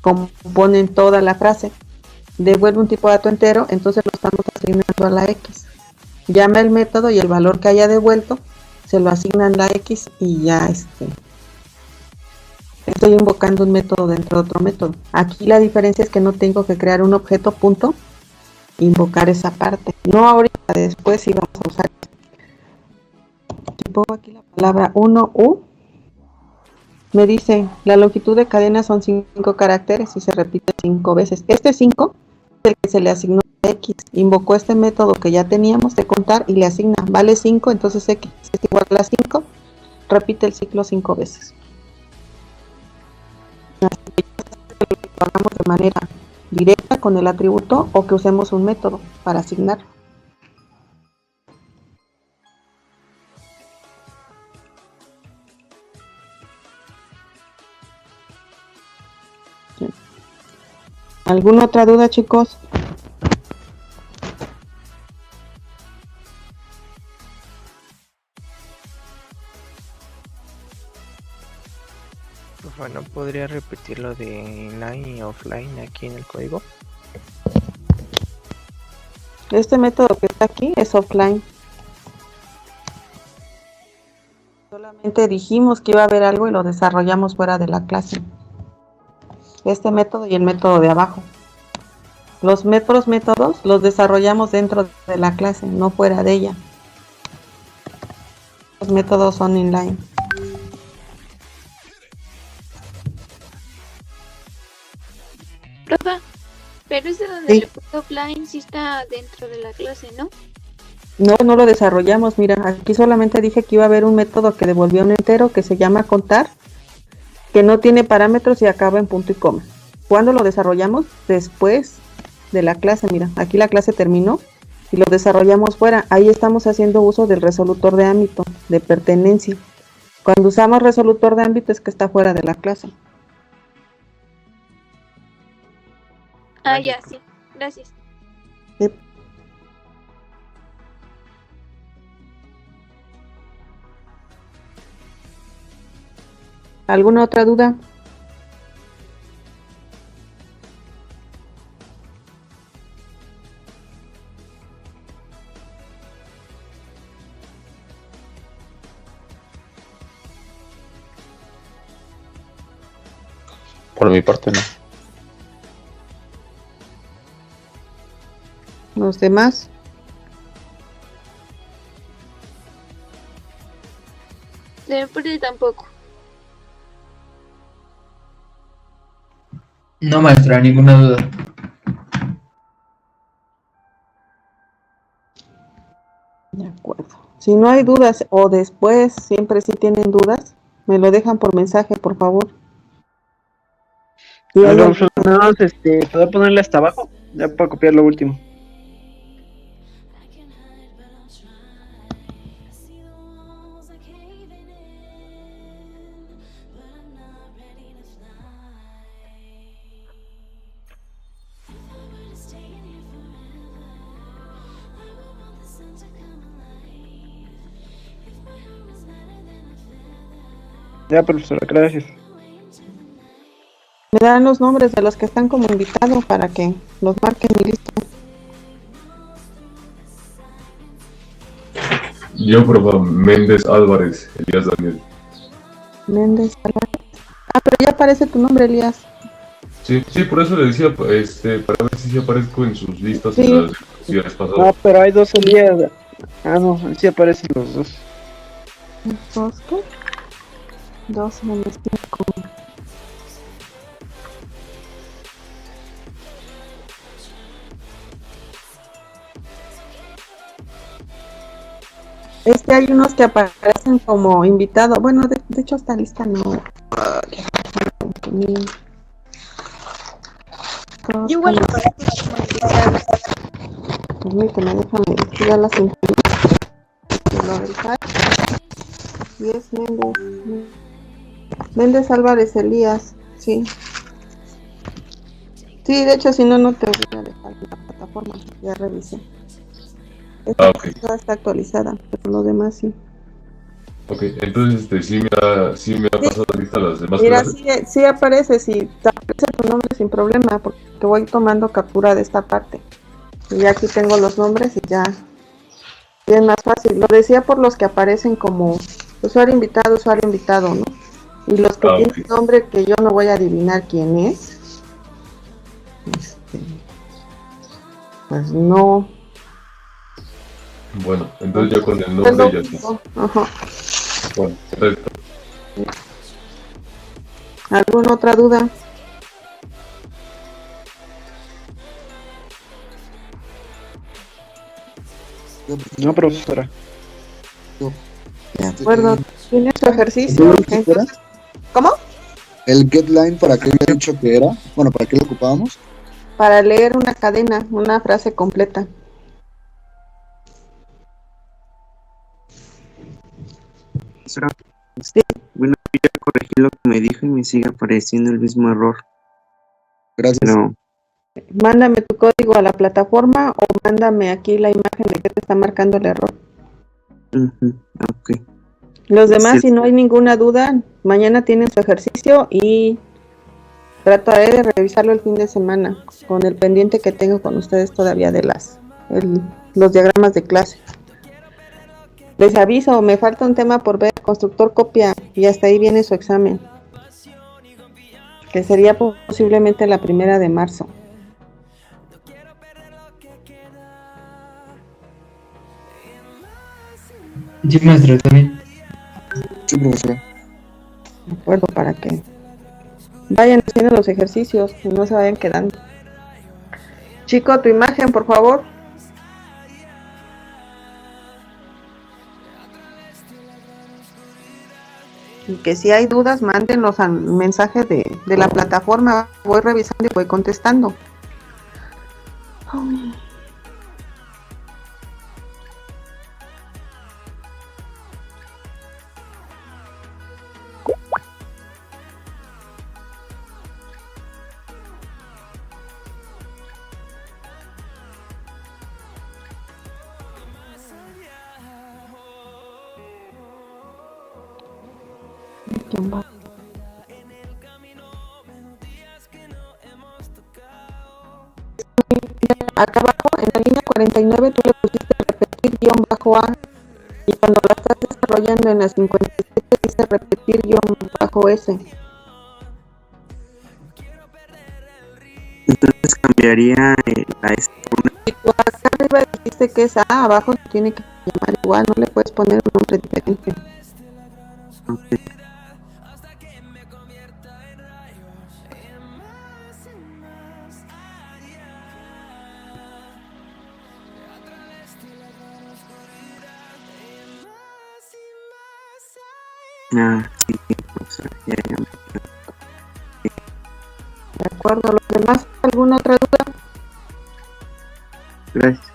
componen toda la frase. Devuelve un tipo de dato entero, entonces lo estamos asignando a la X. Llama el método y el valor que haya devuelto se lo asignan la X y ya estoy invocando un método dentro de otro método. Aquí la diferencia es que no tengo que crear un objeto punto, invocar esa parte. No ahorita, después sí vamos a usar. Si pongo aquí la palabra 1U, me dice la longitud de cadena son 5 caracteres y se repite 5 veces. Este 5 es el que se le asignó a X. Invocó este método que ya teníamos de contar y le asigna, vale 5, entonces X es igual a 5, repite el ciclo 5 veces. Así que lo hagamos de manera directa con el atributo o que usemos un método para asignar. ¿Alguna otra duda, chicos? Bueno, ¿podría repetir lo de inline y offline aquí en el código? Este método que está aquí es offline. Solamente dijimos que iba a haber algo y lo desarrollamos fuera de la clase. Este método y el método de abajo. Los métodos los desarrollamos dentro de la clase, no fuera de ella. Los métodos son inline. Profa, pero ese donde le puse offline sí está dentro de la clase, ¿no? No lo desarrollamos, mira, aquí solamente dije que iba a haber un método que devolvía un entero que se llama contar, que no tiene parámetros y acaba en punto y coma. ¿Cuándo lo desarrollamos? Después de la clase, mira, aquí la clase terminó y lo desarrollamos fuera. Ahí estamos haciendo uso del resolutor de ámbito, de pertenencia. Cuando usamos resolutor de ámbito es que está fuera de la clase. Ah, ya, sí, gracias. Sí. ¿Alguna otra duda? Por mi parte no. ¿Los demás? De mi parte tampoco. No, maestra, ninguna duda. De acuerdo. Si no hay dudas o después siempre sí tienen dudas, me lo dejan por mensaje, por favor. Nada más, ¿puedo ponerle hasta abajo? Ya para copiar lo último. Ya, profesora, gracias. Me dan los nombres de los que están como invitados para que los marquen y listo. Yo, profe, Méndez Álvarez, Elías Daniel. Méndez Álvarez. Ah, pero ya aparece tu nombre, Elías. Sí, por eso le decía, para ver si aparezco en sus listas Sí. en las días pasadas. No, pero hay dos Elías. Ah, no, sí aparecen los dos. ¿Dos qué? Dos menos 5. Hay unos que aparecen como invitado. Bueno, de hecho esta lista no. Yo igual aparezco como invitado. Permíteme, déjame ya las imprimí. Lo del chat. Y es Méndez Álvarez Elías, sí. Sí, de hecho, si no, no te voy a dejar la plataforma. Ya revisé. Esta está actualizada, pero lo demás sí. Ok, entonces sí me ha pasado lista las demás Mira, clases. sí aparece, si te aparece tu nombre sin problema, porque voy tomando captura de esta parte. Y ya aquí tengo los nombres y ya es más fácil. Lo decía por los que aparecen como usuario invitado, ¿no? Y los que tienen nombre que yo no voy a adivinar quién es, pues no. Bueno, entonces ya con el nombre ya está. Ajá. Bueno, perfecto. ¿Alguna otra duda? No, profesora. De acuerdo, tiene su ejercicio. Entonces, ¿cómo? ¿El getline para qué había dicho que era? Bueno, ¿para qué lo ocupábamos? Para leer una cadena, una frase completa. Bueno, yo ya corregí lo que me dijo y me sigue apareciendo el mismo error. Gracias. Pero, Mándame tu código a la plataforma o mándame aquí la imagen de que te está marcando el error. ok. Los demás, Sí. si no hay ninguna duda, mañana tienen su ejercicio y trataré de revisarlo el fin de semana con el pendiente que tengo con ustedes todavía de los diagramas de clase. Les aviso, me falta un tema por ver, constructor copia, y hasta ahí viene su examen, que sería posiblemente la 1 de marzo. Sí, maestro, también. Sí, profesora. De acuerdo, para que vayan haciendo los ejercicios y no se vayan quedando. Chico, tu imagen, por favor. Y que si hay dudas, mándenlos al mensaje de la plataforma. Voy revisando y voy contestando. Acá abajo, en la línea 49, tú le pusiste repetir guión bajo A, y cuando la estás desarrollando en la 57 dice repetir guión bajo S. Entonces cambiaría la S por una. Y tú acá arriba dijiste que es A, abajo se tiene que llamar igual, no le puedes poner un nombre diferente. Sí, profesor, ya. De acuerdo, ¿los demás alguna otra duda? Gracias.